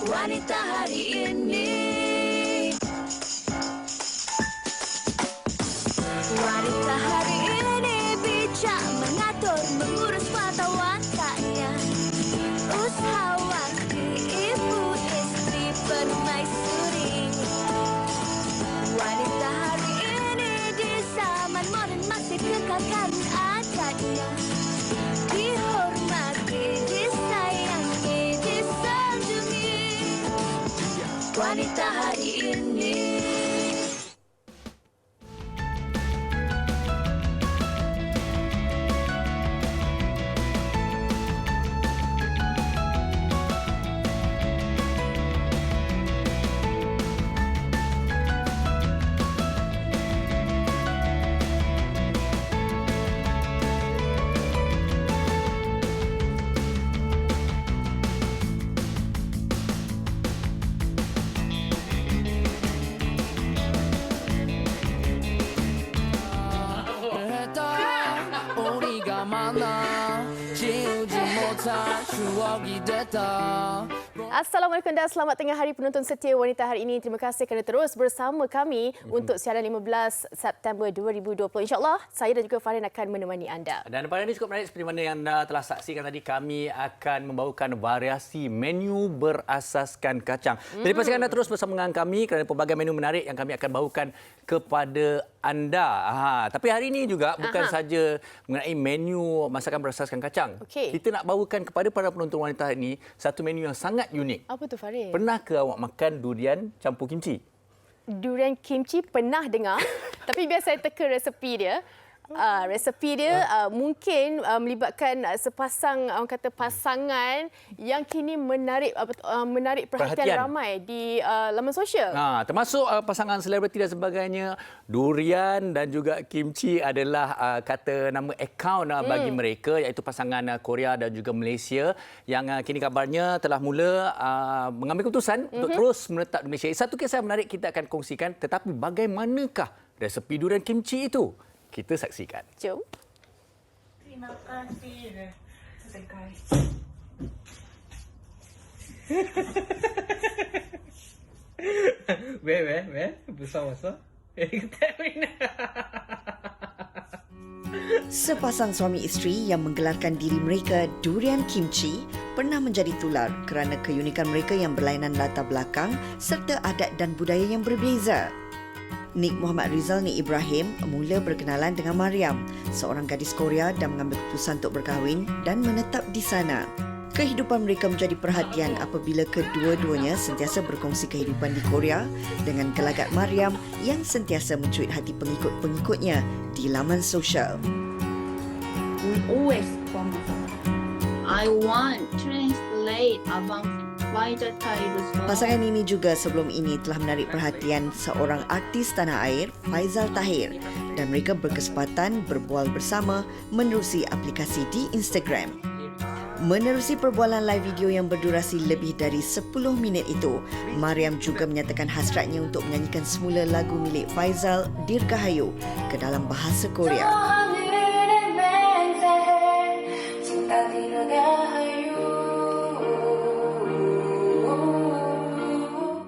Wanita hari ini. Wanita hari ini bijak mengatur, mengurus mata wataknya. Usahawati, ibu istri permaisuri. Wanita hari ini di zaman moden masih kekalkan adatnya. Dihormati, disayangi, disanjungi. Wanita hari ini. Assalamualaikum dan selamat tengah hari penonton setia Wanita hari ini. Terima kasih kerana terus bersama kami untuk siaran 15 September 2020. InsyaAllah saya dan juga Farin akan menemani anda. Dan pada ini cukup menarik seperti mana yang anda telah saksikan tadi, kami akan membawakan variasi menu berasaskan kacang. Jadi pastikan anda terus bersama dengan kami kerana pelbagai menu menarik yang kami akan bawakan kepada anda. Tapi hari ini juga bukan saja mengenai menu masakan berasaskan kacang. Kita nak bawakan kepada para penonton wanita hari ini satu menu yang sangat unik. Apa tu Farin? Pernah ke awak makan durian campur kimchi? Durian kimchi pernah dengar. Tapi biar saya teka resepi dia. Resepi dia mungkin melibatkan sepasang orang kata pasangan yang kini menarik perhatian ramai di laman sosial. Termasuk pasangan selebriti dan sebagainya. Durian dan juga kimchi adalah kata nama akaun bagi mereka, iaitu pasangan Korea dan juga Malaysia yang kini kabarnya telah mula mengambil keputusan untuk terus menetap di Malaysia. Satu kisah menarik kita akan kongsikan, tetapi bagaimanakah resepi durian kimchi itu? Kita saksikan. Jom. Terima kasih. Selesai. Weh. Besar-besar. Sepasang suami isteri yang menggelarkan diri mereka durian kimchi pernah menjadi tular kerana keunikan mereka yang berlainan latar belakang serta adat dan budaya yang berbeza. Nik Muhammad Rizal ni Ibrahim mula berkenalan dengan Mariam, seorang gadis Korea, dan mengambil keputusan untuk berkahwin dan menetap di sana. Kehidupan mereka menjadi perhatian apabila kedua-duanya sentiasa berkongsi kehidupan di Korea dengan gelagat Mariam yang sentiasa mencuit hati pengikut-pengikutnya di laman sosial. We always promise. I want to translate abang Faizal Tahir. Pasangan ini juga sebelum ini telah menarik perhatian seorang artis tanah air, Faizal Tahir, dan mereka berkesempatan berbual bersama menerusi aplikasi di Instagram. Menerusi perbualan live video yang berdurasi lebih dari 10 minit itu, Mariam juga menyatakan hasratnya untuk menyanyikan semula lagu milik Faizal, Dirgahayu, ke dalam bahasa Korea.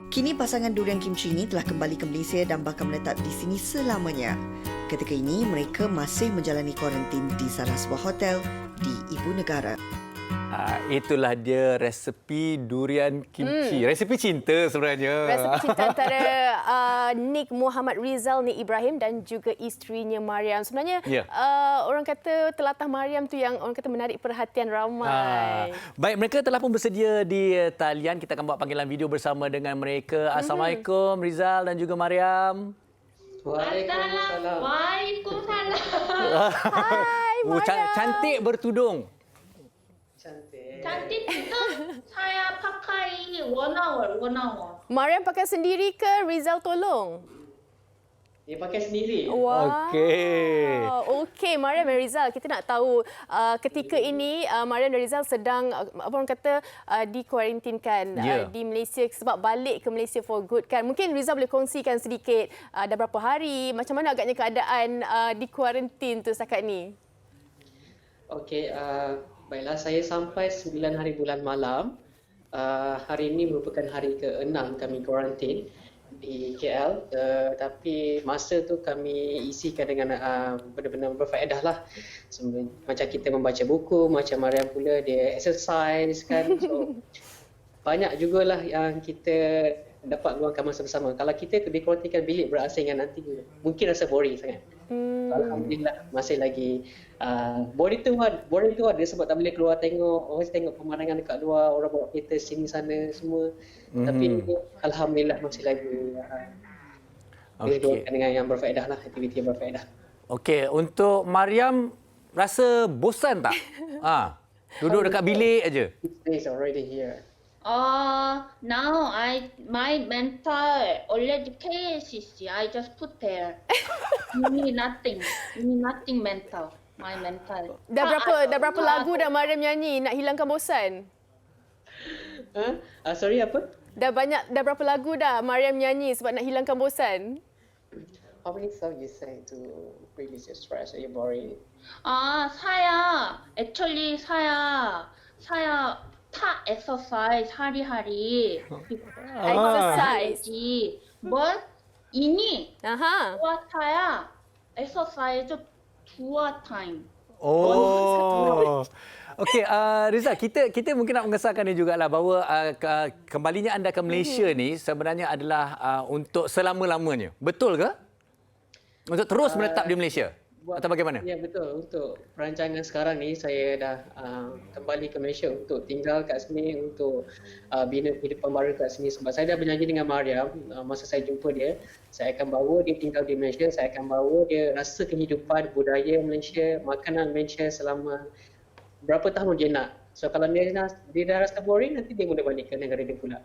Kini pasangan durian kimchi ini telah kembali ke Malaysia dan bakal menetap di sini selamanya. Ketika ini, mereka masih menjalani kuarantin di salah sebuah hotel di ibu negara. Itulah dia resepi durian kimchi. Resepi cinta sebenarnya. Resepi cinta antara Nik Muhammad Rizal ni Ibrahim dan juga isterinya Mariam. Sebenarnya orang kata telatah Mariam tu yang orang kata menarik perhatian ramai. Baik, mereka telah pun bersedia di talian. Kita akan buat panggilan video bersama dengan mereka. Assalamualaikum Rizal dan juga Mariam. Waalaikumsalam. Hai Mariam. Cantik bertudung. Cantik itu saya pakai warna. Mariam pakai sendiri ke Rizal tolong? Dia pakai sendiri. Wow. Okey, Mariam dan Rizal, kita nak tahu ketika ini Mariam dan Rizal sedang apa orang kata dikuarantinkan di Malaysia sebab balik ke Malaysia for good kan. Mungkin Rizal boleh kongsikan sedikit dah berapa hari, macam mana agaknya keadaan di kuarantin tu setakat ni? Okey, baiklah, saya sampai 9 hari bulan malam hari ini merupakan hari ke-6 kami kuarantin di KL, tapi masa tu kami isikan dengan benda-benda berfaedah lah. So, macam kita membaca buku, macam Mariam pula dia exercise kan. So banyak jugalah yang kita dapat luangkan masa bersama. Kalau kita dikuarantinkan bilik berasingan nanti mungkin rasa boring sangat. Alhamdulillah masih lagi boring tu ada sebab tak boleh keluar tengok pemandangan dekat luar, orang bawa kereta sini sana semua. Tapi alhamdulillah masih lagi diluangkan dengan yang berfaedah lah, aktiviti yang berfaedah. Okey, untuk Mariam rasa bosan tak? Duduk dekat bilik aja. It's already here. Now my mental already KLCC. I just put there. Need nothing mental. My mental. Dah berapa lagu dah Mariam nyanyi nak hilangkan bosan? Sorry apa? Dah berapa lagu dah Mariam nyanyi sebab nak hilangkan bosan? How many songs you sang to release your stress or your boring? Actually 사야 타 exercise hari-hari. Exercise. But ini Aha. buat saya exercise 2 time. Oh. Okey, Rizal, kita mungkin nak mengesahkan ni jugalah bahawa kembalinya anda ke Malaysia ni sebenarnya adalah untuk selama-lamanya. Betul ke? Untuk terus menetap di Malaysia? Atau bagaimana? Ya, betul. Untuk perancangan sekarang ni saya dah kembali ke Malaysia untuk tinggal kat sini, untuk bina kehidupan baru kat sini. Sebab saya dah berjanji dengan Mariam masa saya jumpa dia, saya akan bawa dia tinggal di Malaysia, saya akan bawa dia rasa kehidupan budaya Malaysia, makanan Malaysia selama berapa tahun dia nak. So kalau dia dah rasa boring, nanti dia boleh balik ke negara dia pula.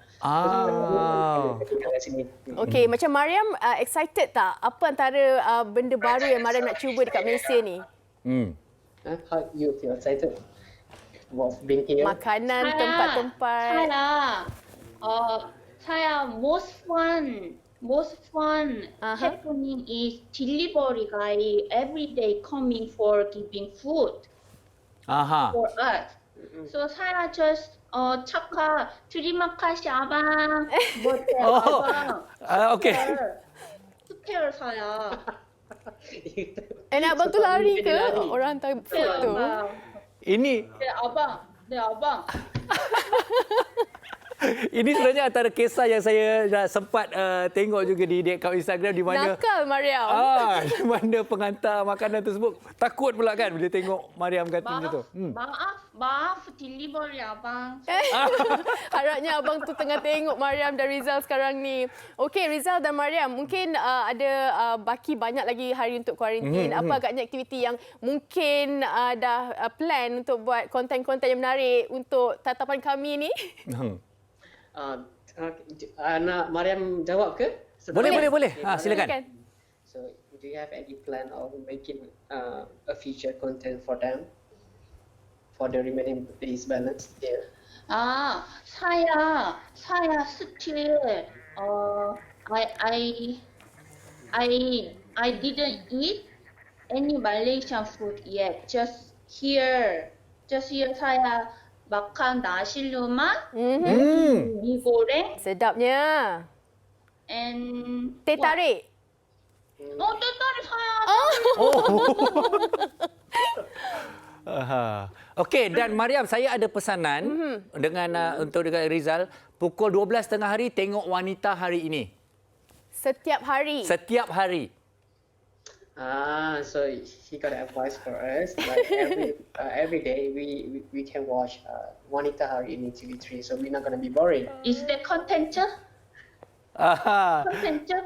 Tinggal kat sini. Okey, macam Mariam excited tak? Apa antara benda baru yang Mariam nak cuba dekat Malaysia ni? How you feel excited about being here? Makanan, tempat-tempat. saya most fun happening is delivery guy every day coming for giving food for us. So saya just terima kasih abang buat abang. Okey. Scare saya. Abang tu lari ke? Orang hantar food tu. Ini Dia abang. Ini sebenarnya antara kisah yang saya dah sempat tengok juga di akaun Instagram di mana Nakal Mariam. di mana pengantar makanan tersebut takut pula kan bila tengok Mariam kata macam tu. Maaf delivery abang. Harapnya abang tu tengah tengok Mariam dan Rizal sekarang ni. Okey, Rizal dan Mariam, mungkin ada baki banyak lagi hari untuk kuarantin. Apa agaknya aktiviti yang mungkin dah plan untuk buat konten-konten yang menarik untuk tatapan kami ni? Nak Mariam jawab ke? Boleh. Silakan. So, do you have any plan of making a future content for them for the remaining days balance? Yeah. saya still I didn't eat any Malaysian food yet. Just here saya makan nasi lemak, mie goreng, Sedapnya. and Teh tarik. teh tarik saya. Okey, dan Mariam, saya ada pesanan dengan dengan Rizal pukul 12 tengah hari tengok Wanita hari ini. Setiap hari. Setiap hari. So he got advice for us. Like every day we can watch Wanita Hari Ini TV3. So we're not gonna be boring. Is that content? Content?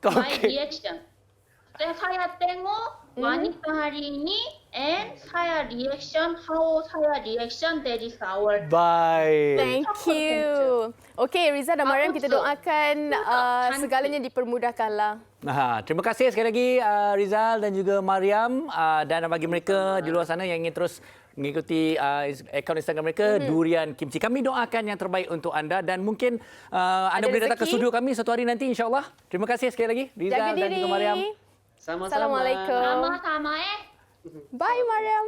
My reaction. Saya tengok Wanita Hari Ini and saya reaction, how saya reaction, that is our. Baik. Thank you. Okey, Rizal dan Mariam, kita doakan segalanya dipermudahkanlah. Terima kasih sekali lagi Rizal dan juga Mariam, dan bagi mereka di luar sana yang ingin terus mengikuti akaun Instagram mereka Durian Kimchi. Kami doakan yang terbaik untuk anda dan mungkin anda boleh datang ke studio kami satu hari nanti insya-Allah. Terima kasih sekali lagi Rizal dan juga Mariam. Sama-sama. Assalamualaikum. Sama-sama Bye Mariam.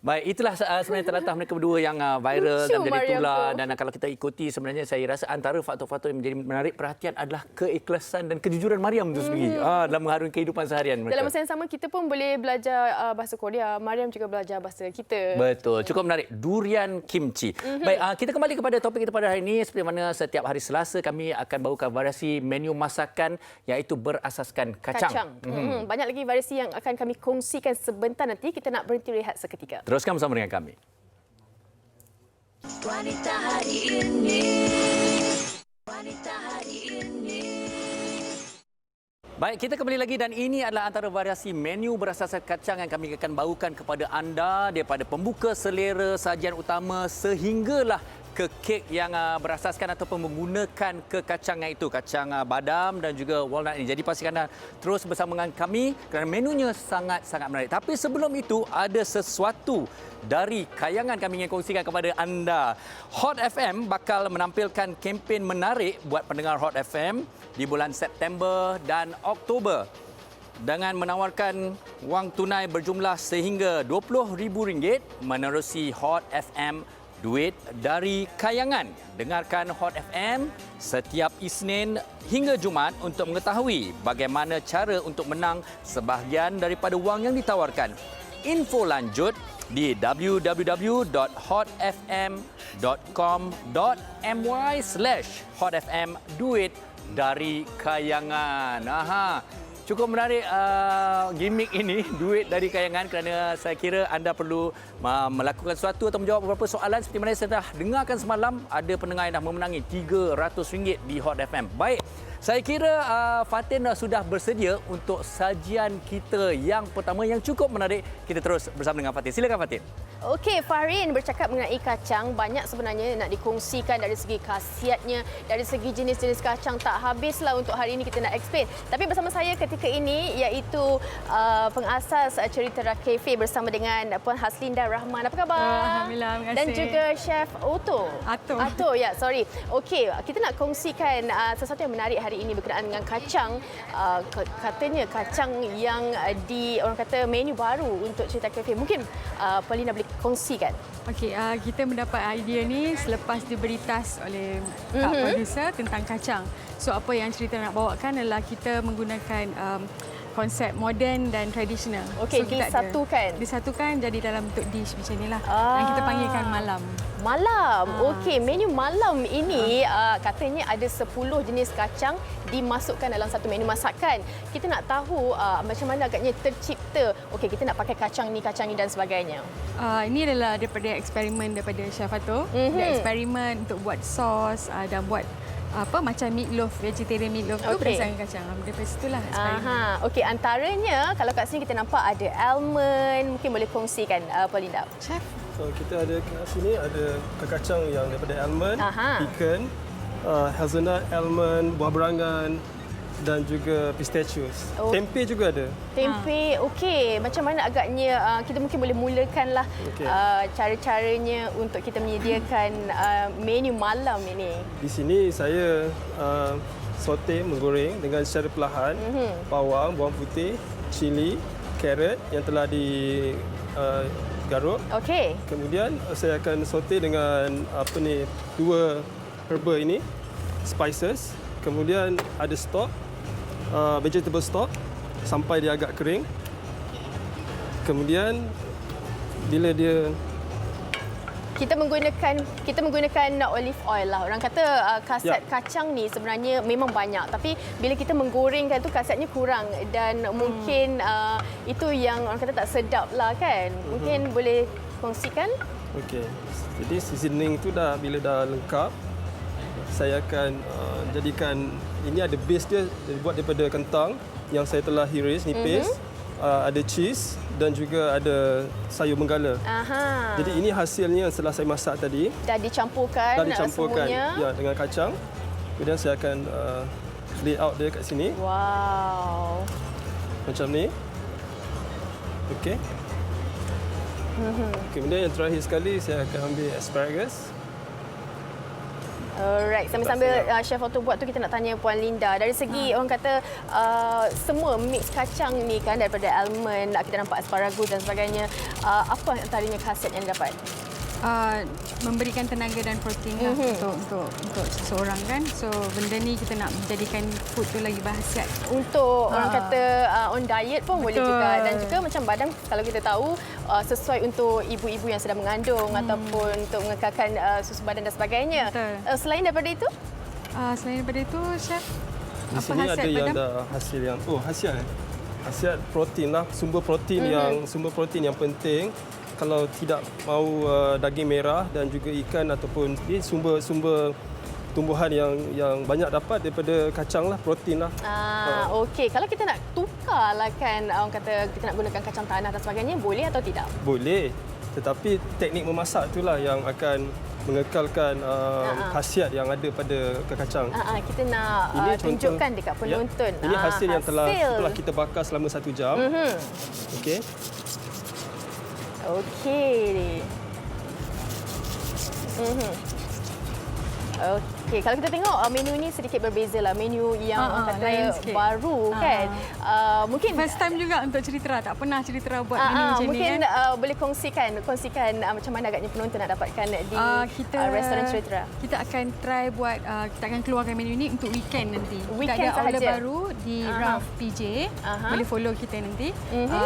Baik, itulah sebenarnya terletak mereka berdua yang viral Lucu dan menjadi Mariam tular. tu. Dan kalau kita ikuti sebenarnya saya rasa antara faktor-faktor yang menjadi menarik perhatian adalah keikhlasan dan kejujuran Mariam itu sendiri dalam mengharungi kehidupan seharian mereka. Dalam masa yang sama, kita pun boleh belajar bahasa Korea. Mariam juga belajar bahasa kita. Betul, cukup menarik. Durian kimchi. Baik, kita kembali kepada topik kita pada hari ini. Seperti mana setiap hari Selasa kami akan bawakan variasi menu masakan iaitu berasaskan kacang. Banyak lagi variasi yang akan kami kongsikan sebentar nanti. Kita nak berhenti rehat seketika. Teruskan bersama dengan kami. Wanita hari ini. Wanita hari ini. Baik, kita kembali lagi dan ini adalah antara variasi menu berasaskan kacang yang kami akan bawakan kepada anda daripada pembuka, selera, sajian utama sehinggalah ke kek yang berasaskan ataupun menggunakan kekacangan itu, kacang badam dan juga walnut ini. Jadi pastikan anda terus bersama dengan kami kerana menunya sangat-sangat menarik. Tapi sebelum itu ada sesuatu dari kayangan kami ingin kongsikan kepada anda. Hot FM bakal menampilkan kempen menarik buat pendengar Hot FM di bulan September dan Oktober dengan menawarkan wang tunai berjumlah sehingga RM20,000 menerusi Hot FM Duit dari Kayangan. Dengarkan Hot FM setiap Isnin hingga Jumaat untuk mengetahui bagaimana cara untuk menang sebahagian daripada wang yang ditawarkan. Info lanjut di www.hotfm.com.my/hotfm Duit dari Kayangan. Cukup menarik gimmick ini, duit dari kayangan, kerana saya kira anda perlu melakukan sesuatu atau menjawab beberapa soalan seperti mana saya dah dengarkan semalam ada pendengar yang dah memenangi RM300 di Hot FM. Baik, saya kira Fatin sudah bersedia untuk sajian kita yang pertama yang cukup menarik. Kita terus bersama dengan Fatin. Silakan Fatin. Okey, Farin, bercakap mengenai kacang, banyak sebenarnya nak dikongsikan dari segi khasiatnya, dari segi jenis-jenis kacang, tak habislah untuk hari ini kita nak explain. Tapi bersama saya ketika ini iaitu pengasas Cerita Cafe bersama dengan Puan Haslinda Rahman. Apa khabar? Alhamdulillah, terima kasih. Dan juga Chef Ato, ya, sorry. Okey, kita nak kongsikan sesuatu yang menarik hari ini berkenaan dengan kacang. Katanya kacang yang orang kata menu baru untuk Cerita Cafe. Mungkin Paulina boleh kongsikan. Okey, kita mendapat idea ni selepas diberi task oleh Kak producer tentang kacang. So apa yang cerita nak bawakan adalah kita menggunakan konsep moden dan tradisional. Okey, so, disatukan jadi dalam bentuk dish macam inilah. Yang kita panggilkan malam. Okey, menu malam ini katanya ada 10 jenis kacang dimasukkan dalam satu menu masakan. Kita nak tahu macam mana agaknya tercipta. Okey, kita nak pakai kacang ni dan sebagainya. Ini adalah daripada eksperimen daripada Chef Ato. Dia eksperimen untuk buat sos dan buat macam meatloaf, vegetarian meatloaf tu berdasarkan kacang. Daripada situlah eksperimen. Okey, antaranya kalau kat sini kita nampak ada almond, mungkin boleh kongsikan Paulinda. Chef. So kita ada kat sini ada kacang yang daripada almond, pecan, hazelnut, almond, buah berangan dan juga pistachios. Tempe juga ada. Tempe, okey. Macam mana agaknya kita mungkin boleh mulakanlah cara-caranya untuk kita menyediakan menu malam ini. Di sini saya saute, menggoreng dengan secara perlahan bawang, bawang putih, cili, carrot yang telah digaruk. Okey. Kemudian saya akan saute dengan dua herba ini, spices. Kemudian ada stock, vegetable stock sampai dia agak kering. Kemudian bila dia kita menggunakan olive oil lah. Orang kata khasiat kacang ni sebenarnya memang banyak, tapi bila kita menggorengkan tu khasiatnya kurang dan mungkin itu yang orang kata tak sedap lah kan. Mungkin boleh kongsikan? okey. Jadi seasoning tu bila dah lengkap, saya akan jadikan, ini ada base dia dibuat daripada kentang yang saya telah hiris nipis, ada cheese dan juga ada sayur menggala. Jadi ini hasilnya setelah saya masak tadi. Dah dicampurkan semuanya. Ya, dengan kacang. Kemudian saya akan lay out dia kat sini. Wow. Macam ni. Okey. Kemudian yang terakhir sekali saya akan ambil asparagus. Alright, sambil-sambil Chef Otto buat tu, kita nak tanya Puan Linda. Dari segi orang kata semua mix kacang ni kan, daripada almond, kita nampak asparagus dan sebagainya. Apa antaranya khasiat yang didapat? Memberikan tenaga dan protein lah untuk seseorang kan. So benda ni kita nak menjadikan food tu lagi berkhasiat. Untuk orang kata on diet pun boleh juga, dan juga macam badan kalau kita tahu sesuai untuk ibu-ibu yang sedang mengandung ataupun untuk mengekalkan susu badan dan sebagainya. Selain daripada itu? Selain daripada itu, Chef, di sini ada yang ada hasil yang khasiat protein lah, sumber protein yang penting. Kalau tidak mahu daging merah dan juga ikan ataupun sumber tumbuhan yang banyak dapat daripada kacang lah, protein lah. Okey, kalau kita nak tukar lah kan, orang kata kita nak gunakan kacang tanah dan sebagainya, boleh atau tidak? Boleh, tetapi teknik memasak itulah yang akan mengekalkan khasiat yang ada pada kacang. Kita nak tunjukkan dekat penonton. Ini hasil yang telah kita bakar selama 1 jam. Okey. Okey. Okey, kalau kita tengok menu ni sedikit berbeza lah. Menu yang orang kata baru kan. Mungkin first time juga untuk Ceritera, tak pernah Ceritera buat menu macam mungkin ni kan. Boleh kongsikan macam mana agaknya penonton nak dapatkan di restoran Ceritera. Kita akan try buat, kita akan keluarkan menu ni untuk weekend nanti. Weekend kita ada outlet sahaja baru di Ralph PJ. Boleh follow kita nanti.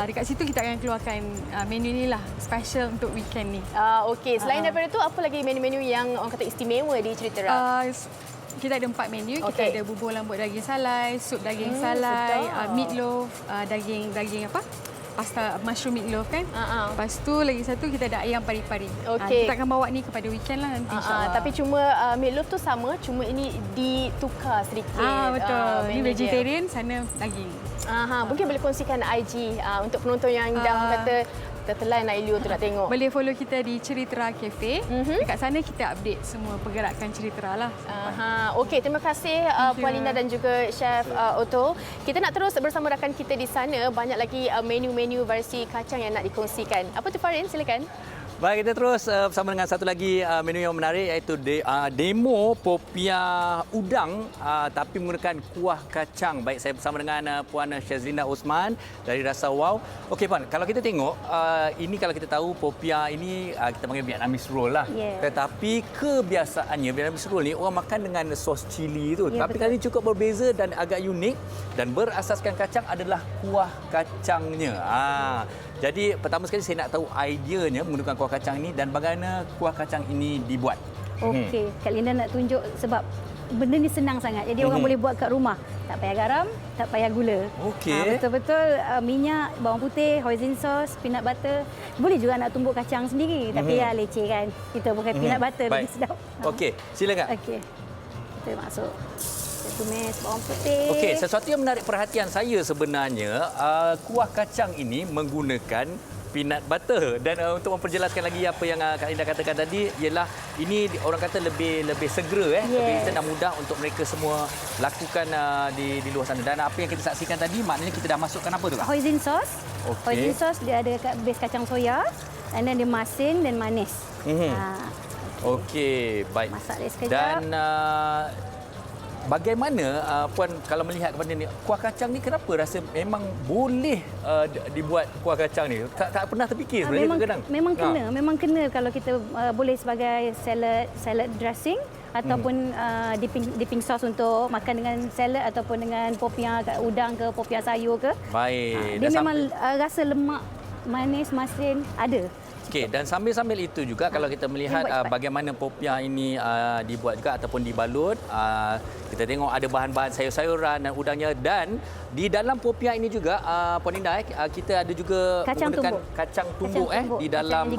Dekat situ kita akan keluarkan menu ni lah, special untuk weekend ni. Okey, selain daripada tu, apa lagi menu-menu yang orang kata istimewa di Ceritera? Kita ada 4 menu. Kita ada bubur lambuk daging salai, sup daging salai, meatloaf, daging apa? Pasta mushroom meatloaf kan. Lepas tu lagi satu kita ada ayam pari-pari. Kita akan bawa ni kepada weekend lah nanti insya-Allah. Tapi cuma meatloaf tu sama, cuma ini ditukar sedikit. Betul. Ini vegetarian, sana daging. Mungkin boleh kongsikan IG untuk penonton yang dah kata tertelan nak Elio tu nak tengok. Boleh follow kita di Ceritera Cafe. Dekat sana kita update semua pergerakan Ceritera lah. Okey, terima kasih Puan Linda dan juga Chef Otto. Kita nak terus bersama rakan kita di sana. Banyak lagi menu-menu versi kacang yang nak dikongsikan. Apa tu Farin? Silakan. Baik, kita terus bersama dengan satu lagi menu yang menarik, iaitu demo popiah udang tapi menggunakan kuah kacang. Baik, saya bersama dengan Puan Syazlina Osman dari Rasa Wow. Okey Puan, kalau kita tengok ini, kalau kita tahu popiah ini kita panggil Vietnamese roll lah. Tetapi kebiasaannya Vietnamese roll ni orang makan dengan sos cili tu. Tapi kali ini cukup berbeza dan agak unik, dan berasaskan kacang adalah kuah kacangnya. Jadi pertama sekali saya nak tahu ideanya menggunakan kuah kacang ini dan bagaimana kuah kacang ini dibuat. Okey, Kak Linda nak tunjuk sebab benda ni senang sangat. Jadi orang boleh buat kat rumah. Tak payah garam, tak payah gula. Betul-betul minyak, bawang putih, hoisin sauce, peanut butter. Boleh juga nak tumbuk kacang sendiri. Tapi ya leceh kan. Kita pakai peanut butter lebih sedap. Okey, silakan. Okey. Kita masuk. Tumis bawang putih. Okey, sesuatu yang menarik perhatian saya sebenarnya, kuah kacang ini menggunakan peanut butter, dan untuk memperjelaskan lagi apa yang Kak Linda katakan tadi, ialah ini orang kata lebih segera lebih senang mudah untuk mereka semua lakukan di luar sana. Dan apa yang kita saksikan tadi maknanya kita dah masukkan apa tu Kak? Hoisin sauce. Hoisin sauce dia ada base kacang soya, dan dia masin dan manis. Okey, baik. Masak dia sekejap. Dan bagaimana Puan kalau melihat kepada ni, kuah kacang ni kenapa rasa memang boleh dibuat kuah kacang ni? Tak pernah terfikir sebenarnya kadang-kadang. Memang kena kalau kita boleh sebagai salad dressing ataupun dipping sauce untuk makan dengan salad ataupun dengan popiah udang ke popiah sayur ke. Baik. Dia memang rasa lemak, manis, masin ada. Okey, dan sambil-sambil itu juga kalau kita melihat bagaimana popiah ini dibuat juga ataupun dibalut, kita tengok ada bahan-bahan sayur-sayuran dan udangnya, dan di dalam popiah ini juga Puan Linda kita ada juga menggunakan kacang tumbuk di dalam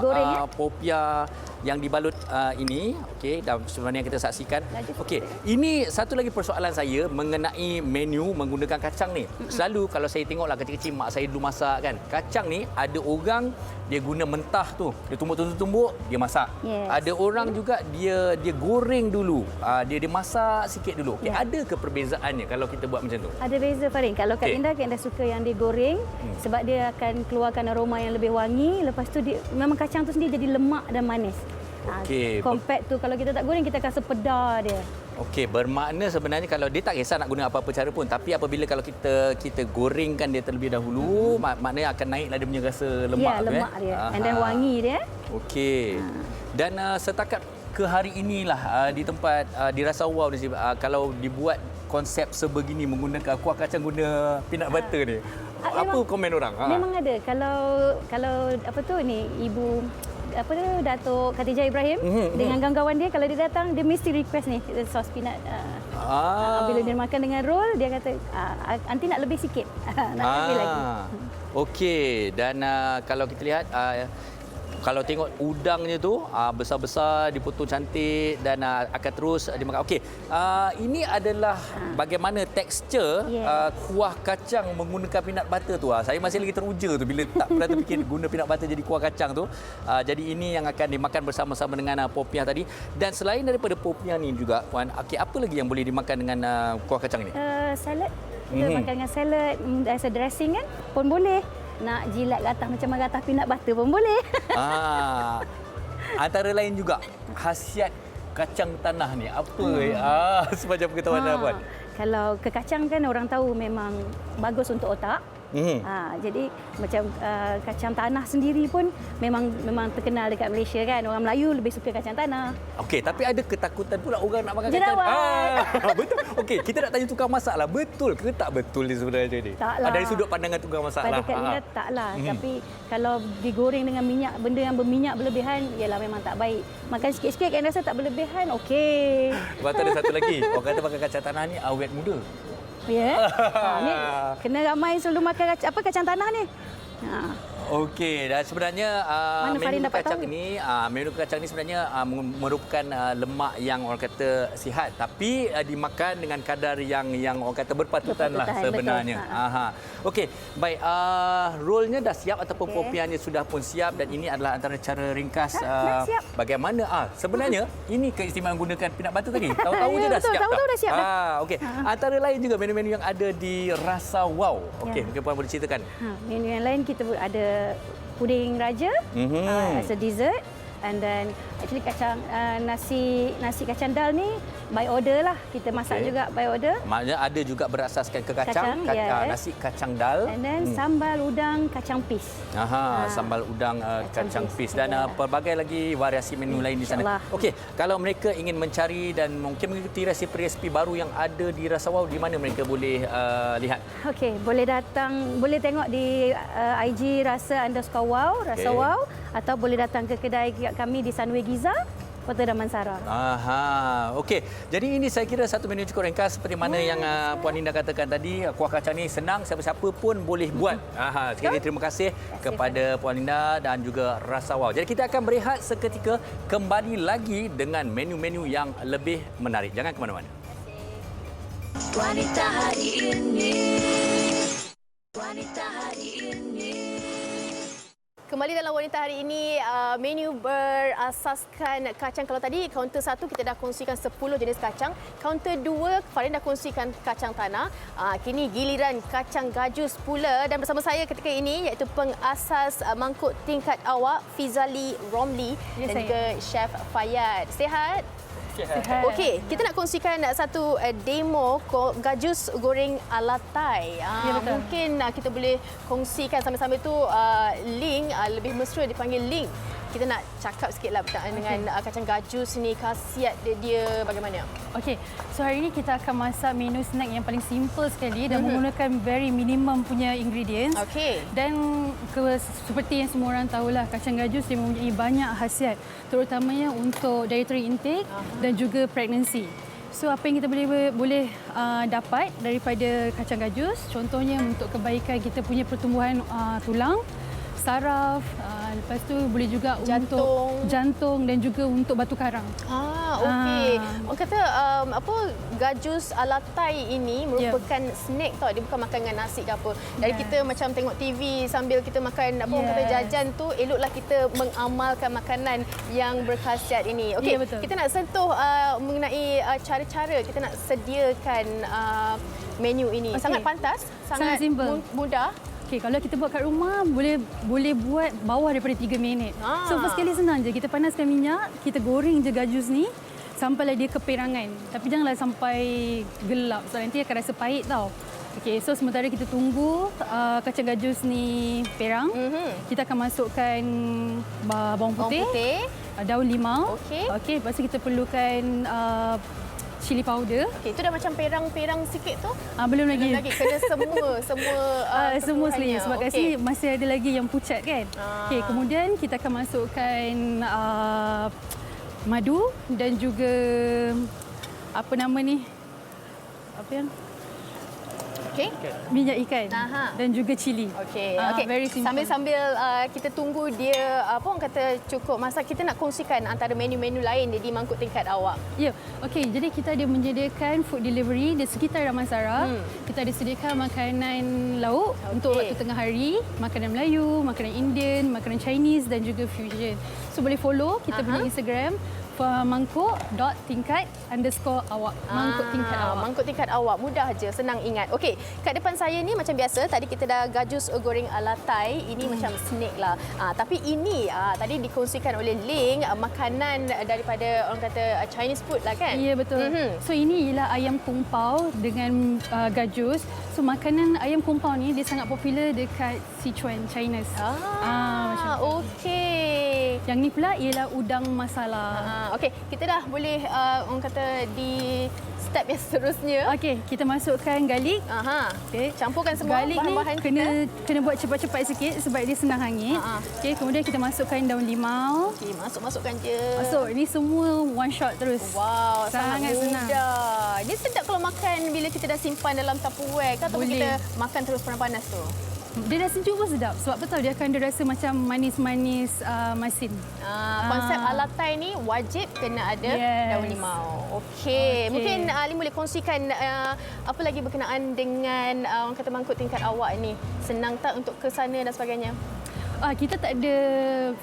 popiah yang dibalut ini. Okey, dan sebenarnya kita saksikan. Okey, ini satu lagi persoalan saya mengenai menu menggunakan kacang ni. Selalu kalau saya tengoklah kecil-kecil mak saya dulu masak kan, kacang ni ada orang dia guna mentah tu, dia tumbuk-tumbuk dia masak. Ada orang juga dia goreng dulu, dia masak sikit dulu. Okay, ada ke perbezaannya kalau kita buat macam tu? Ada beza Farin. Kalau Kak Linda suka yang digoreng sebab dia akan keluarkan aroma yang lebih wangi. Lepas tu memang kacang tu sendiri jadi lemak dan manis. Okey. Compact tu kalau kita tak goreng, kita akan rasa pedar dia. Okey, bermakna sebenarnya kalau dia tak kisah nak guna apa-apa cara pun, tapi apabila kalau kita gorengkan dia terlebih dahulu, maknanya akan naiklah dia punya rasa lemak Ya, tu lemak dia. And then wangi dia. Okey. Dan setakat ke hari inilah di tempat di Rasa Wow ni, kalau dibuat konsep sebegini menggunakan kuah kacang guna peanut butter ni, apa memang, komen orang? Memang ada. Kalau apa tu ni, Ibu apa tu, Datuk Khatijah Ibrahim dengan kawan-kawan dia, kalau dia datang dia mesti request ni sos peanut. Bila dia makan dengan roll, dia kata nanti nak lebih sikit. Nak lebih lagi. Okey, dan kalau kita lihat kalau tengok udangnya tu besar-besar, dipotong cantik dan akan terus dimakan. Okey, ini adalah bagaimana tekstur kuah kacang menggunakan peanut butter tu. Saya masih lagi teruja tu bila tak pernah terfikir guna peanut butter jadi kuah kacang tu. Jadi ini yang akan dimakan bersama-sama dengan popiah tadi. Dan selain daripada popiah ni juga, Puan, okey, apa lagi yang boleh dimakan dengan kuah kacang ini? Salad. Kita makan dengan salad, as a dressing kan pun boleh. Nak jilat gatah macam gatah peanut butter pun boleh. Antara lain juga khasiat kacang tanah ni apa? Semacam pengetahuan Puan. Kalau ke kacang kan orang tahu memang bagus untuk otak. Jadi macam kacang tanah sendiri pun memang terkenal dekat Malaysia kan. Orang Melayu lebih suka kacang tanah. Okey, tapi ada ketakutan pula orang nak makan kacang tanah. Betul. Okey, kita nak tanya tukang masak lah. Betul ke tak betul ni sebenarnya ni? Taklah. Dari sudut pandangan tukang masak lah. Pada Kak Nina taklah. Tapi kalau digoreng dengan minyak, benda yang berminyak berlebihan, ialah memang tak baik. Makan sikit-sikit kan rasa tak berlebihan, okey. Lepas tu ada satu lagi. Orang kata makan kacang tanah ni awet muda. Ya. Ni kena ramai selalu makan kacang tanah ni. Okey, dan sebenarnya menu kacang tahu? ini menu kacang ini sebenarnya merupakan lemak yang orang kata sihat, tapi dimakan dengan kadar yang orang kata berpatutan lah sebenarnya. Okey, baik, rollnya dah siap ataupun popiahnya sudah pun siap, dan ini adalah antara cara ringkas bagaimana sebenarnya ini keistimewaan gunakan peanut butter tadi. Tahu-tahu je dah siap. Tahu-tahu dah siap dah. Okey, antara lain juga menu-menu yang ada di Rasa Wow. Okey, mungkin Puan boleh ceritakan. Menu yang lain kita ada puding raja as a dessert, and then actually nasi kacang dal ni by order lah, kita masak juga by order. Maknanya ada juga berasaskan ke kacang, nasi kacang dal, and then sambal udang kacang pis. Sambal udang kacang pis, dan pelbagai lagi variasi menu lain di sana. Okey, kalau mereka ingin mencari dan mungkin mengikuti resipi-resipi baru yang ada di Rasa Wow, di mana mereka boleh lihat? Okey, boleh tengok di IG Rasa_Wow, Rasa Wow, atau boleh datang ke kedai kami di Sunway Giza, Kota Damansara. Okey. Jadi ini saya kira satu menu cukup ringkas seperti mana yang Puan Linda katakan tadi. Kuah kacang ni senang, siapa-siapa pun boleh buat. Sekali lagi terima kasih kepada Puan Linda dan juga Rasa Wow. Jadi kita akan berehat seketika, kembali lagi dengan menu-menu yang lebih menarik. Jangan ke mana-mana. Wanita hari ini. Wanita hari ini. Kembali dalam Wanita Hari ini, menu berasaskan kacang. Kalau tadi kaunter 1 kita dah kongsikan 10 jenis kacang. Kaunter 2 Farin dah kongsikan kacang tanah. Kini giliran kacang gajus pula, dan bersama saya ketika ini iaitu pengasas mangkuk tingkat awak Fizali Romli dan juga Chef Fayad. Sihat? Okey, kita nak kongsikan satu demo gajus goreng ala Thai. Mungkin kita boleh kongsikan sambil-sambil tu link, lebih mesra dipanggil link. Kita nak cakap sikitlah berkaitan dengan kacang gajus ni, khasiat dia bagaimana? Okey, so hari ini kita akan masak menu snack yang paling simple sekali dan menggunakan very minimum punya ingredients. Okey. Dan seperti yang semua orang tahulah, kacang gajus dia mempunyai banyak khasiat, terutamanya untuk dietary intake dan juga pregnancy. So apa yang kita boleh dapat daripada kacang gajus, contohnya untuk kebaikan kita punya pertumbuhan tulang, saraf, lepas tu boleh juga untuk jantung dan juga untuk batu karang. Okey. Orang kata gajus ala Thai ini merupakan snack tau. Dia bukan makan dengan nasi ke apa. Dari kita macam tengok TV sambil kita makan orang kata jajan tu, eloklah kita mengamalkan makanan yang berkhasiat ini. Okey, kita nak sentuh mengenai cara-cara kita nak sediakan menu ini. Sangat pantas, sangat mudah. Okey, kalau kita buat kat rumah boleh buat bawah daripada 3 minit. So first kali senang je, kita panaskan minyak, kita goreng je gajus ni sampailah dia keperangan. Tapi janganlah sampai gelap, so nanti akan rasa pahit tau. Okey, so sementara kita tunggu kacang gajus ni perang, kita akan masukkan bawang putih, daun limau. Okey, lepas tu kita perlukan cili powder. Okey, itu dah macam perang-perang sikit tu? Belum lagi. Kena semua sebenarnya sebab kat sini masih ada lagi yang pucat kan. Okey, kemudian kita akan masukkan madu dan juga apa nama ni? Apa yang minyak ikan dan juga cili. Okey. Very simple. Sambil-sambil kita tunggu dia orang kata cukup masak, kita nak kongsikan antara menu-menu lain di mangkuk tingkat awak. Ya. Okey, jadi kita ada menyediakan food delivery di sekitar Damansara. Kita ada sediakan makanan lauk untuk waktu tengah hari, makanan Melayu, makanan Indian, makanan Chinese dan juga fusion. So boleh follow kita punya Instagram mangkuk.tingkat_awak. Mangkuk tingkat awak. Mangkuk tingkat awak. Mudah je, senang ingat. Okey, kat depan saya ni macam biasa, tadi kita dah gajus goreng ala Thai. Ini macam snack lah. Tapi ini tadi dikongsikan oleh Ling, makanan daripada orang kata Chinese food lah kan? Ya, betul. So ini ialah ayam kumpau dengan gajus. So makanan ayam kumpau ni dia sangat popular dekat Sichuan, China. Okey. Yang ni pula ialah udang masala. Okey, kita dah boleh orang kata di step yang seterusnya. Okey, kita masukkan garlic. Okey, campurkan semua bahan-bahan ni kena buat cepat-cepat sikit sebab dia senang hangit. Okey, kemudian kita masukkan daun limau. Okey, masukkan je. Masuk. Ini semua one shot terus. Wow, sangat senang. Mudah. Dia sedap kalau makan bila kita dah simpan dalam Tupperware kan, atau kita makan terus panas-panas tu. Dia dah sejuk pun sedap sebab betul dia akan rasa macam manis-manis masin. Konsep ala Thai ni wajib kena ada daun limau. Okey. Mungkin Lim boleh kongsikan apa lagi berkenaan dengan orang kata mangkuk tingkat awak ni. Senang tak untuk ke sana dan sebagainya? Kita tak ada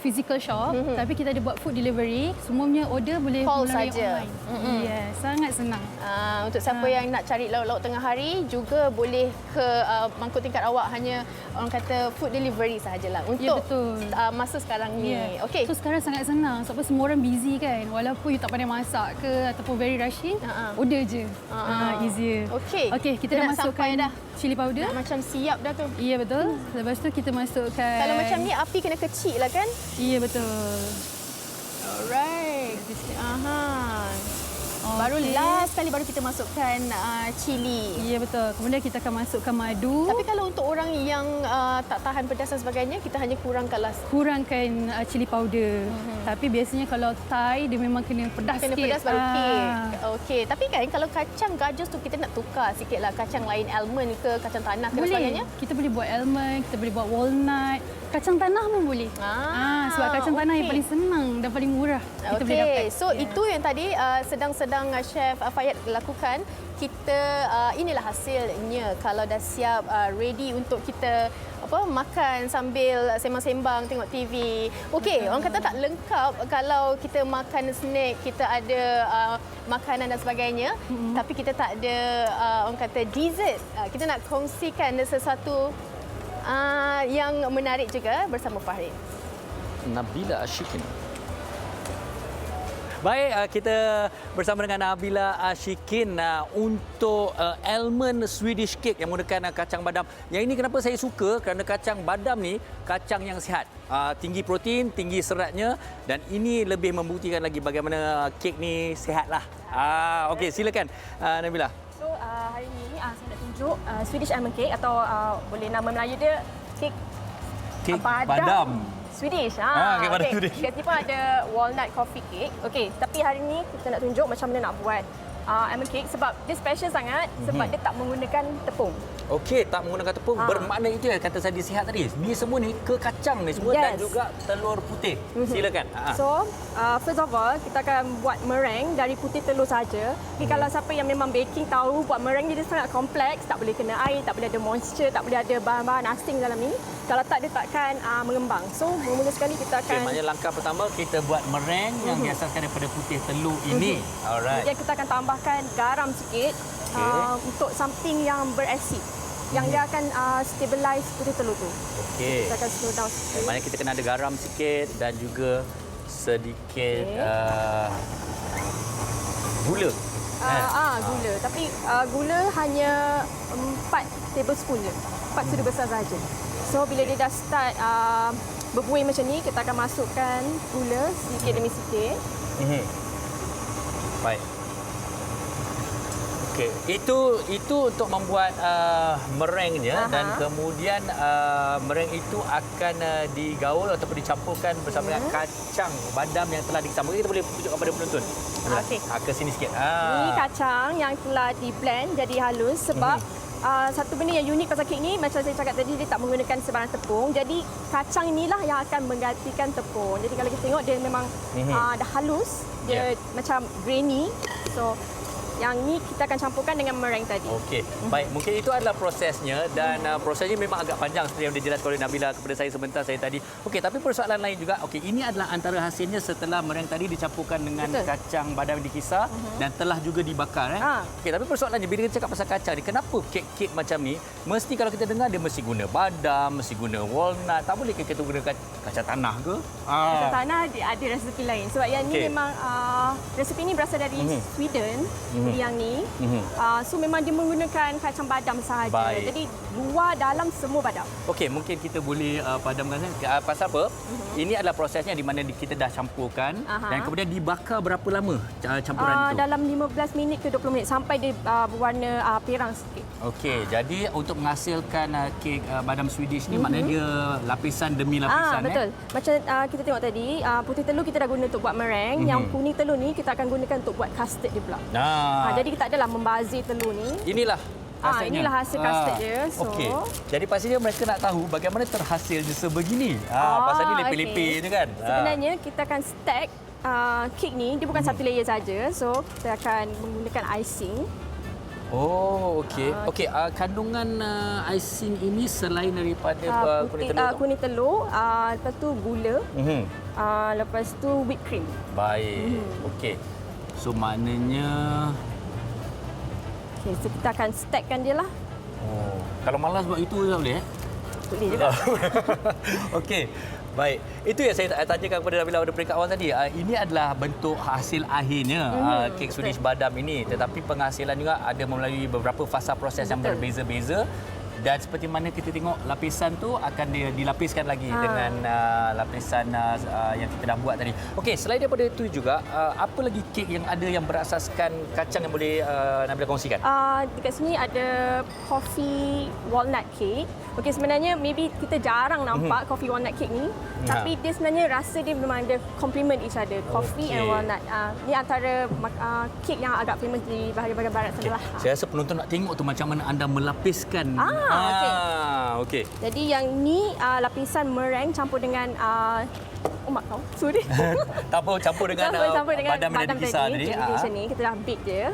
physical shop, tapi kita ada buat food delivery. Semuanya order boleh melalui online. Ya, sangat senang. Untuk siapa yang nak cari lauk-lauk tengah hari juga boleh ke mangkuk tingkat awak, hanya orang kata food delivery sahajalah untuk masa sekarang ni. Okey. So sekarang sangat senang sebab semua orang busy kan. Walaupun you tak pandai masak ke ataupun very rushing, order je. Easier. Okey. Okey, kita dah masukkan cili powder. Dah macam siap dah tu. Ya, betul. Lepas tu kita masukkan. Kalau macam ni api kena kecil lah kan? Ya, betul. Alright. Baru last kali baru kita masukkan cili. Ya, betul. Kemudian kita akan masukkan madu. Tapi kalau untuk orang yang tak tahan pedas dan sebagainya, kita hanya kurangkan cili powder. Tapi biasanya kalau Thai dia memang kena pedas sikit. Kena pedas baru okey. Tapi kan kalau kacang gajus tu kita nak tukar sikitlah, kacang lain almond ke kacang tanah ke sebagainya. Kita boleh buat almond, kita boleh buat walnut, kacang tanah pun boleh. Sebab kacang tanah yang paling senang dan paling murah kita boleh dapat. So itu yang tadi sedang Chef Fayad lakukan. Kita inilah hasilnya kalau dah siap ready untuk kita makan sambil sembang-sembang tengok TV. Okey, orang kata tak lengkap kalau kita makan snack, kita ada makanan dan sebagainya, tapi kita tak ada orang kata dessert. Kita nak kongsikan sesuatu yang menarik juga bersama Fahrin. Nabila Ashikin. Baik, kita bersama dengan Nabila Ashikin untuk almond Swedish cake yang menggunakan kacang badam. Yang ini kenapa saya suka? Kerana kacang badam ni kacang yang sihat. Tinggi protein, tinggi seratnya, dan ini lebih membuktikan lagi bagaimana kek ni sihatlah. Okey, silakan Nabila. So hari ini saya nak tunjuk Swedish almond cake atau boleh nama Melayu dia kek badam. Swedish. Okay. Swedish. Kat sini pun ada walnut coffee cake. Okey, tapi hari ni kita nak tunjuk macam mana nak buat almond cake sebab dia special sangat sebab dia tak menggunakan tepung. Okey, tak menggunakan tepung. Bermakna itu yang kata saya sihat tadi. Ni semua ni ke kacang ni semua dan juga telur putih. Silakan. So, first of all, kita akan buat meringue dari putih telur saja. Kalau siapa yang memang baking tahu buat meringue dia sangat kompleks, tak boleh kena air, tak boleh ada moisture, tak boleh ada bahan-bahan asing dalam ni. Kalau tak dia takkan mengembang. So, mula sekali kita akan maknanya langkah pertama kita buat meringue yang diasaskan daripada putih telur ini. Alright. Kemudian kita akan tambahkan garam sikit untuk something yang berasid. yang dia akan stabilize putih telur tu. Okey. Kita akan slow down sikit. Maknanya kita kena ada garam sikit dan juga sedikit gula. Gula. Tapi gula hanya 4 tablespoon je. 4 sudu besar saja. So bila dia dah start berbuih macam ni, kita akan masukkan gula sedikit demi sedikit. Baik. Okey, itu untuk membuat merengnya dan kemudian mereng itu akan digaul ataupun dicampurkan bersama dengan kacang badam yang telah dicampur. Kita boleh tunjukkan kepada penonton. Okey. Ke sini sikit. Ini kacang yang telah di-blend jadi halus sebab satu benda yang unik pasal kek ni, macam saya cakap tadi, dia tak menggunakan sebarang tepung. Jadi kacang inilah yang akan menggantikan tepung. Jadi kalau kita tengok dia memang dah halus, dia macam grainy. So yang ni kita akan campurkan dengan meringue tadi. Okey. Baik, mungkin itu adalah prosesnya dan prosesnya memang agak panjang seperti yang dijelaskan oleh Nabila kepada saya sebentar saya tadi. Okey, tapi persoalan lain juga. Okey, ini adalah antara hasilnya setelah meringue tadi dicampurkan dengan kacang badam dikisar dan telah juga dibakar. Okey, tapi persoalannya bila kita cakap pasal kacang ni, kenapa kek-kek macam ni mesti kalau kita dengar dia mesti guna badam, mesti guna walnut, tak boleh kita guna kacang tanah ke? Kacang tanah ada resepi lain. Sebab yang ni memang resepi ni berasal dari Sweden. Yang ni. So memang dia menggunakan kacang badam sahaja. Jadi luar dalam semua badam. Okey, mungkin kita boleh padamkan pasal apa? Ini adalah prosesnya di mana kita dah campurkan dan kemudian dibakar berapa lama campuran itu? Dalam 15 minit ke 20 minit sampai dia berwarna pirang sikit. Okey, jadi untuk menghasilkan kek badam Swedish ni maknanya dia lapisan demi lapisan. Betul. Macam kita tengok tadi, putih telur kita dah guna untuk buat meringue, yang kuning telur ni kita akan gunakan untuk buat custard dia pula. Jadi kita tak adalah membazir telur ni. Inilah inilah hasil custard dia. So, okey. Jadi pastinya mereka nak tahu bagaimana terhasilnya sebegini. Pasal ni lepi-lepi je kan. Sebenarnya kita akan stack kek ni, dia bukan satu layer saja. So kita akan menggunakan icing. Oh, okey. Okey, kandungan icing ini selain daripada kuning telur. Kuning telur, lepas tu gula. Lepas tu whipped cream. Baik. Okey. So maknanya so kita akan stackkan dia lah. Kalau malas buat itu tak boleh Boleh juga. Okey. Baik. Itu yang saya tanyakan kepada Nabila pada peringkat awal tadi. Ini adalah bentuk hasil akhirnya kek Swedish badam ini. Tetapi penghasilan juga ada melalui beberapa fasa proses yang berbeza-beza. Dan seperti mana kita tengok lapisan tu akan dilapiskan lagi dengan lapisan yang kita dah buat tadi. Okey, selain daripada itu juga apa lagi kek yang ada yang berasaskan kacang yang boleh Nabila kongsikan? Dekat sini ada coffee walnut cake. Okey, sebenarnya maybe kita jarang nampak coffee walnut cake ni, tapi dia sebenarnya rasa dia memang ada complement each other, coffee and walnut. Ni antara kek yang agak famous di bahagian barat sana lah. Saya rasa penonton nak tengok tu macam mana anda melapiskan. Okey. Jadi yang ni lapisan meringue campur dengan kau. Sorry. Tak apa, campur dengan badam yang dikisar tadi. Macam ni kita dah bake dia.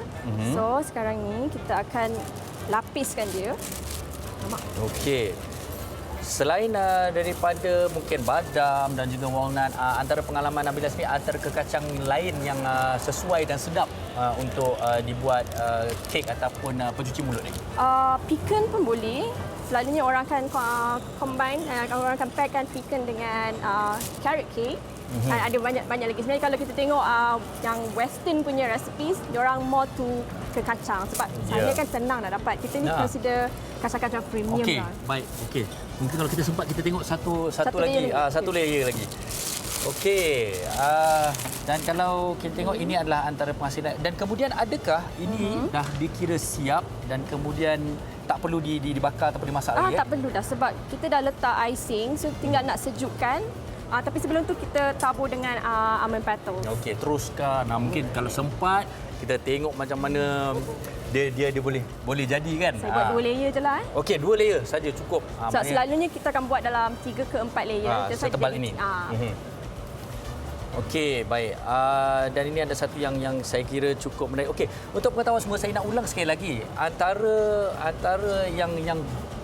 So sekarang ni kita akan lapiskan dia. Okey. Selain daripada mungkin badam dan juga walnut, antara pengalaman Nabila sendiri antara kekacang lain yang sesuai dan sedap untuk dibuat kek ataupun pencuci mulut ni? Pecan pun boleh. Selalunya orang akan combine, orang akan pairkan pecan dengan carrot cake. Ada banyak lagi. Sebenarnya kalau kita tengok yang western punya recipes, diorang more to ke kacang sebab sana kan senang nak dapat. Kita ni consider kacang-kacang premium lah. Baik. Okey. Mungkin kalau kita sempat kita tengok satu lagi, satu layer lagi. Okey. Dan kalau kita tengok ini adalah antara penghasilan. Dan kemudian adakah ini dah dikira siap dan kemudian tak perlu dibakar ataupun dimasak lagi? Tak perlu dah sebab kita dah letak icing, so tinggal nak sejukkan. Tapi sebelum tu kita tabur dengan almond petals. Okey, teruskan. Mungkin kalau sempat kita tengok macam mana dia boleh jadi kan. Saya buat 2 layer je lah. Okey, 2 layer saja cukup. Selalunya kita akan buat dalam 3 ke 4 layer. Setebal ini. Okey, baik. Dan ini ada satu yang saya kira cukup menarik. Okey, untuk pengetahuan semua saya nak ulang sekali lagi. Antara yang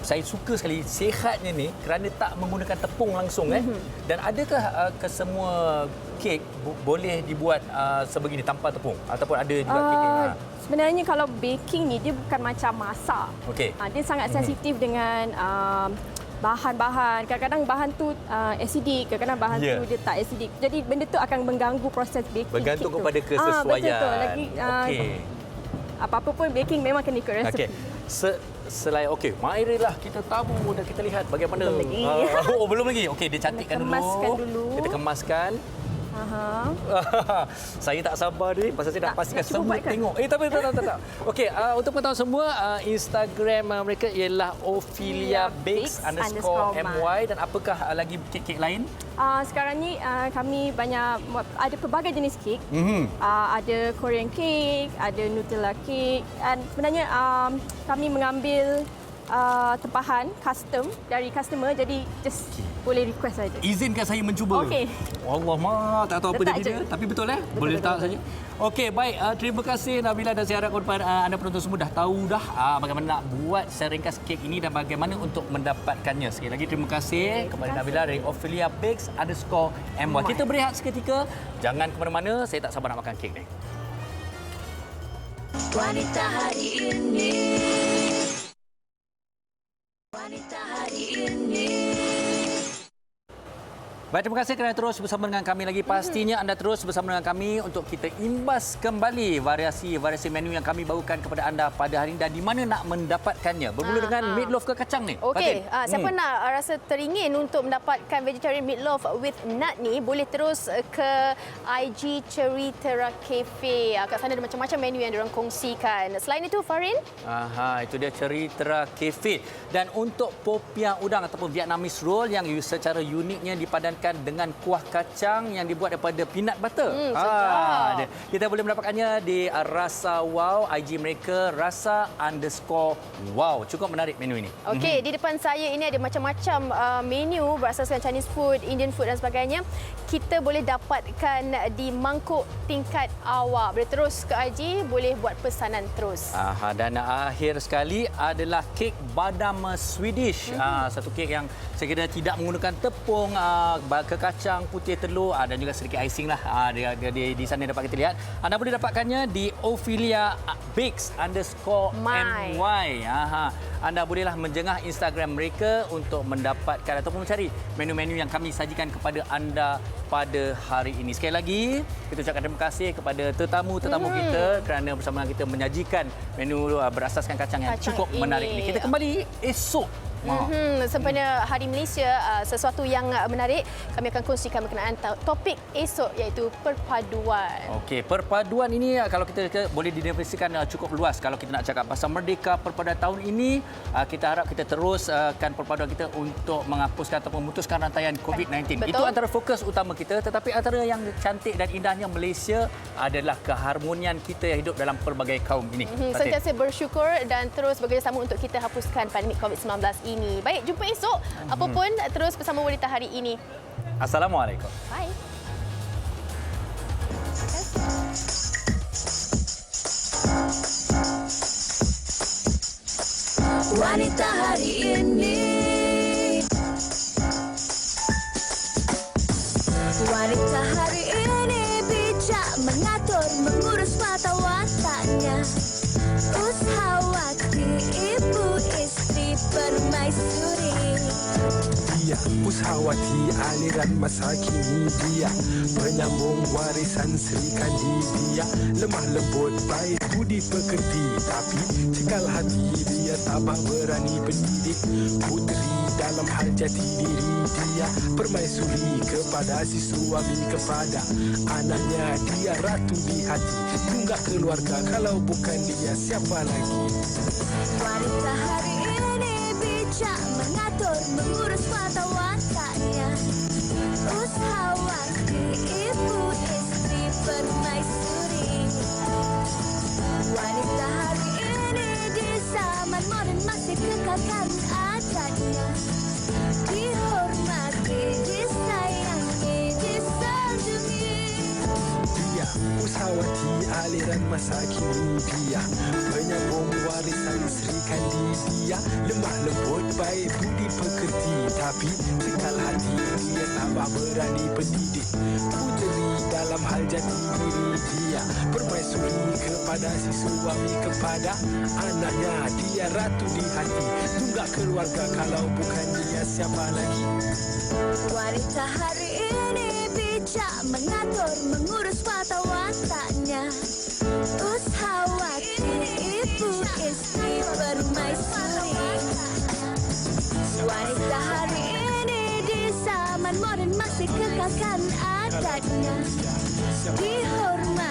saya suka sekali sihatnya ni kerana tak menggunakan tepung langsung Dan adakah kesemua kek boleh dibuat sebegini tanpa tepung ataupun ada juga kek Sebenarnya kalau baking ni dia bukan macam masak. Okey. Dia sangat sensitif dengan bahan-bahan. Kadang-kadang bahan tu acidic, kadang-kadang bahan tu dia tak acidic. Jadi benda tu akan mengganggu proses baking. Bergantung kepada kesesuaian. Betul. Lagi apa-apa pun baking memang kena ikut resepi. Selain marilah kita tabur dan kita lihat bagaimana. Belum lagi. Okey, dia cantikkan dulu. Kita kemaskan. Saya tak sabar ni pasal saya nak pastikan semua tengok. Tapi tak. Okey, untuk pengetahuan semua, Instagram mereka ialah Ophelia_Bakes_my. Dan apakah lagi kek-kek lain? Sekarang ni kami banyak ada pelbagai jenis kek. Ada Korean cake, ada Nutella cake. Dan sebenarnya kami mengambil tempahan custom dari customer, jadi just boleh request saja. Izinkan saya mencuba. Okey. Allah, tak tahu apa dia. Tapi betul Boleh letak saja. Okey, baik. Terima kasih Nabila dan saya harap anda penonton semua dah tahu bagaimana nak buat secara ringkas kek ini dan bagaimana untuk mendapatkannya. Sekali lagi terima kasih kepada Nabila dari Ophelia_Bakes_my. Kita berehat seketika. Jangan ke mana-mana, saya tak sabar nak makan kek ni. Wanita hari ini. Wanita hari ini. Baik, terima kasih kerana terus bersama dengan kami lagi. Pastinya anda terus bersama dengan kami untuk kita imbas kembali variasi menu yang kami bawakan kepada anda pada hari ini dan di mana nak mendapatkannya. Bermula dengan meatloaf ke kacang ni. Okey, siapa nak rasa teringin untuk mendapatkan vegetarian meatloaf with nut ni, boleh terus ke IG Cerita Cafe. Kat sana ada macam-macam menu yang diorang kongsikan. Selain itu, Farin? Itu dia Cerita Cafe. Dan untuk popiah udang ataupun Vietnamese roll yang secara uniknya dipadankan dengan kuah kacang yang dibuat daripada peanut butter. Kita boleh mendapatkannya di Rasa Wow, IG mereka rasa_wow. Cukup menarik menu ini. Okey, di depan saya ini ada macam-macam menu berasaskan Chinese food, Indian food dan sebagainya. Kita boleh dapatkan di mangkuk tingkat awak. Boleh terus ke IG, boleh buat pesanan terus. Dan akhir sekali adalah kek badam Swedish. Satu kek yang saya kira tidak menggunakan tepung, ke kacang, putih telur dan juga sedikit icing lah. Dia di sana dapat kita lihat. Anda boleh dapatkannya di Ophelia_Bakes_my. Anda bolehlah menjengah Instagram mereka untuk mendapatkan ataupun mencari menu-menu yang kami sajikan kepada anda pada hari ini. Sekali lagi, kita ucapkan terima kasih kepada tetamu-tetamu kita kerana bersama kita menyajikan menu berasaskan kacang yang cukup menarik ini. Kita kembali esok. Sempena Hari Malaysia, sesuatu yang menarik kami akan kongsikan berkenaan topik esok iaitu perpaduan. Okey, perpaduan ini kalau kita boleh didefinisikan cukup luas. Kalau kita nak cakap pasal Merdeka Perpaduan tahun ini, kita harap kita teruskan perpaduan kita untuk menghapuskan atau memutuskan rantaian COVID-19. Itu antara fokus utama kita, tetapi antara yang cantik dan indahnya Malaysia adalah keharmonian kita yang hidup dalam pelbagai kaum ini. Sentiasa bersyukur dan terus bekerjasama untuk kita hapuskan pandemik COVID-19 ini. Baik, jumpa esok. Apapun, terus bersama Wanita Hari Ini. Assalamualaikum. Bye. Wanita Hari Ini. Wanita hari ini bijak mengatur, mengurus mata wataknya. Ushawati, ibu istri permaisuri. Dia Ushawati, aliran masa kini dia penyambung warisan Sri Kandi. Dia lemah lembut, baik budi pekerti, tapi cekal hati dia tabah berani pendidik putri dalam hal jati diri. Dia permaisuri kepada si suami, kepada anaknya. Dia ratu di hati, tunggak keluarga, kalau bukan dia siapa lagi. Wanita hari ini bijak mengatur, mengurus mata wataknya. Ushawati, ibu istri permaisuri. Wanita hari ini di zaman modern masih kekalkan adatnya. Dihormati, disayangi, disanjungi. Dia Ushawati, aliran masa kini dia penyambung warisan Sri Kandi dia. Lemah lembut baik budi pekerti, tapi cekal hati dia tambah berani pendidik. Puteri dalam hal jati diri dia, permaisuri kepada si suami, kepada anaknya. Dia ratu di hati, tunggak keluarga, kalau bukan dia siapa lagi? Wanita hari ini bijak mengatur, mengurus watak-wataknya. Ushawati, ibu istri permaisuri. Wanita hari ini di zaman modern masih kekalkan adatnya. Dihormati